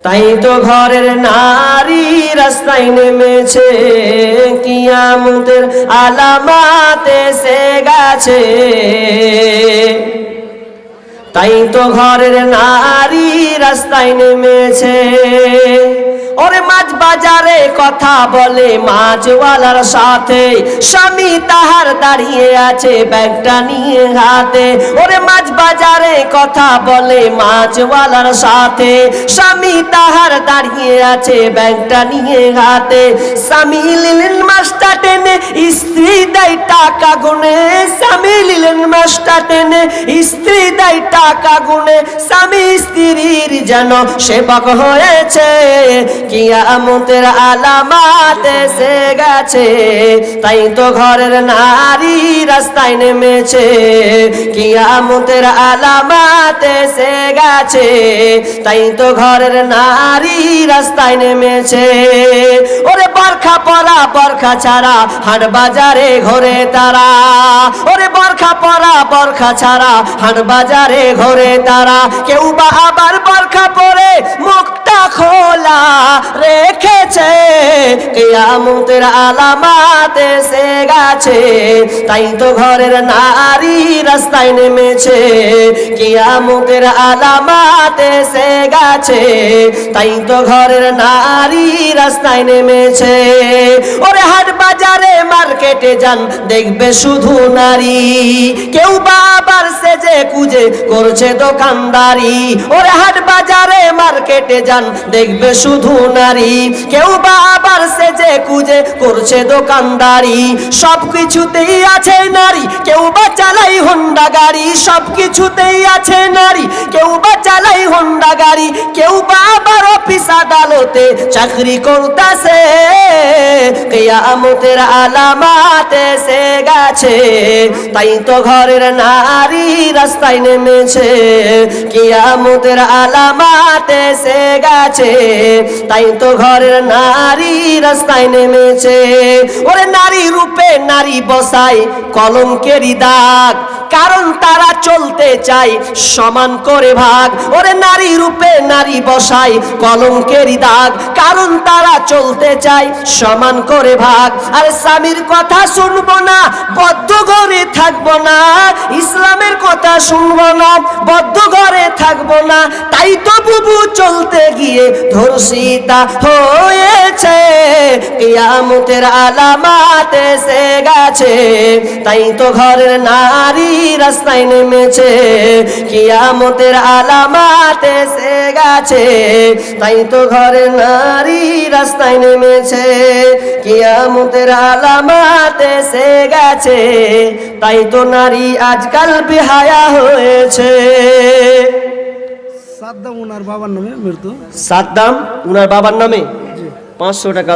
তাই তো ঘরের নারী রাস্তায় নেমেছে, কিয়ামতের আলামত এসে গেছে। তাই তো ঘরের নারী রাস্তায় নেমেছে। ওরে মাছ বাজারে কথা বলে মাছওয়ালার সাথে, স্বামী তাহার দাঁড়িয়ে আছে ব্যাগটা নিয়ে হাতে। ওরে মাছ বাজারে কথা বলে মাছওয়ালার সাথে, স্বামী তাহার দাঁড়িয়ে আছে ব্যাগটা নিয়ে হাতে। স্বামী নিলেন মাছটা টেনে, স্ত্রী দেয় টাকা গুনে। স্বামী নিলেন মাছটা টেনে, স্ত্রী দেয় টাকা গুনে। স্বামী স্ত্রীর যেন সেবক হয়েছে, কিয়ামতের আলামত এসে গেছে। তাই তো ঘরের নারী রাস্তায় নেমেছে, কিয়ামতের আলামত এসে গেছে। তাই তো ঘরের নারী রাস্তায় নেমেছে। ওরে বরখা পরা বরখা ছাড়া হাট বাজারে ঘোরে তারা। ওরে বরখা পরা বরখা ছাড়া হাট বাজারে ঘোরে তারা। কেউ বা আবার বরখা পরে মুখটা খোলা রেখেছে, কিয়ামতের আলামত এসে গেছে। তাই তো ঘরের নারী রাস্তায় নেমেছে, কিয়ামতের আলামত এসে গেছে। তাই তো ঘরের নারী রাস্তায় নেমেছে। ওরে হাট বাজারে মার্কেটে যান দেখবে শুধু নারী, কেউ বা আবার সেজে কুজে করছে দোকানদারি। ওরে হাট বাজারে মার্কেটে যান দেখবে শুধু নারী, কেউ বা আবার সেজে কুজে করছে দোকানদারি। সব কিছুতেই আছে নারী, কেউ বা চালাই হোন্ডা গাড়ি। সব কিছুতেই আছে নারী, কেউ বা চালাই হোন্ডা গাড়ি। কেউ বা আবার অফিস আদালতে চাকরি করতেছে, কিয়ামতের আলামত এসে গেছে। তাই তো ঘরের নারী রাস্তায় নেমেছে, কিয়ামতের আলামত এসে গেছে। তাই তো ঘরের নারী রাস্তায় নেমেছে। ওরে নারী রূপে নারী বসায় কলঙ্কেরই দাগ, কারণ তারা চলতে চায় সমান করে ভাগ। ওরে নারী রূপে নারী বসায় কলঙ্কেরই দাগ, কারণ তারা চলতে চায় সমান করে ভাগ। আর স্বামীর কথা শুনবো না, বদ্ধ ঘরে থাকবো না। ইসলামের কথা শুনবো না, বদ্ধ ঘরে থাকবো না। তাই তো বুবু চলতে গিয়ে ধর্ষিতা হয়েছে, কিয়ামতের আলামত এসে গেছে। তাই তো ঘরের নারী রাস্তায় নেমেছে, কিয়ামতের আলামত এসে গেছে। তাই তো ঘরের নারী রাস্তায় নেমেছে, কিয়ামতের আলামত এসে গেছে। তাই তো নারী আজকাল বেহায়া হয়েছে। সাদ্দাম ওনার বাবার নামে মৃত্যু। সাদ্দাম ওনার বাবার নামে 500 টাকা।